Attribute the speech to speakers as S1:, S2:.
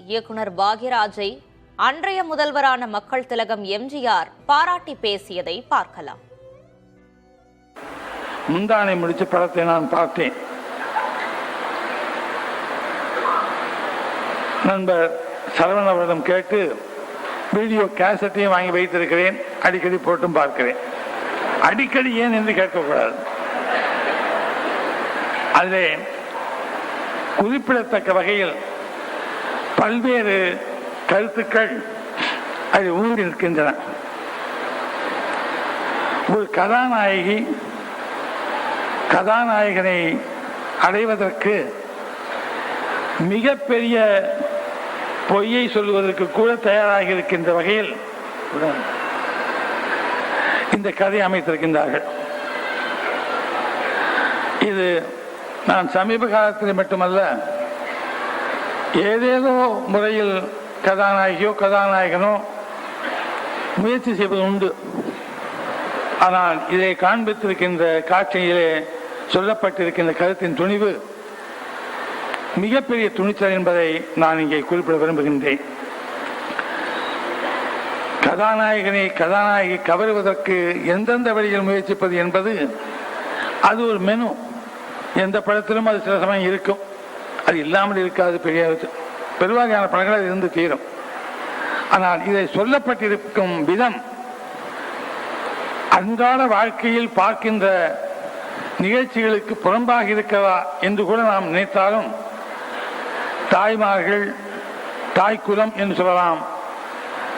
S1: இயக்குனர் பாக்யராஜை அன்றைய முதல்வரான மக்கள் திலகம் எம்ஜிஆர் பாராட்டி பேசியதை பார்க்கலாம்.
S2: முந்தானை முடிச்ச படத்தை நான் பார்த்தேன். நண்பர் சரவண அவரிடம் கேட்டு வீடியோ கேசட்டையும் வாங்கி வைத்திருக்கிறேன். அடிக்கடி போட்டும் பார்க்கிறேன். அடிக்கடி ஏன் என்று கேட்கக்கூடாது. அதிலே குறிப்பிடத்தக்க வகையில் பல்வேறு கருத்துக்கள் அது ஊறி நிற்கின்றன. ஒரு கதாநாயகனை அடைவதற்கு மிகப்பெரிய பொய்யை சொல்வதற்கு கூட தயாராக இருக்கின்ற வகையில் இந்த கதை அமைத்திருக்கின்றார்கள். இது நான் சமீப காலத்தில் மட்டுமல்ல, ஏதேதோ முறையில் கதாநாயகியோ கதாநாயகனோ முயற்சி செய்வது உண்டு. ஆனால் இதை காண்பித்திருக்கின்ற காட்சியிலே சொல்லப்பட்டிருக்கின்ற கருத்தின் துணிவு மிகப்பெரிய துணிச்சல் என்பதை நான் இங்கே குறிப்பிட விரும்புகின்றேன். கதாநாயகி கவருவதற்கு எந்தெந்த வழியில் முயற்சிப்பது என்பது அது ஒரு மெனு. எந்த படத்திலும் அது சில சமயம் இருக்கும், அது இல்லாமல் இருக்காது. பெருவாரியான படங்கள் அது இருந்து தீரும். ஆனால் இதை சொல்லப்பட்டிருக்கும் விதம் அன்றாட வாழ்க்கையில் பார்க்கின்ற நிகழ்ச்சிகளுக்கு புறம்பாக இருக்கிறதா என்று கூட நாம் நினைத்தாலும் தாய்மார்கள், தாய்க்குலம் என்று சொல்லலாம்,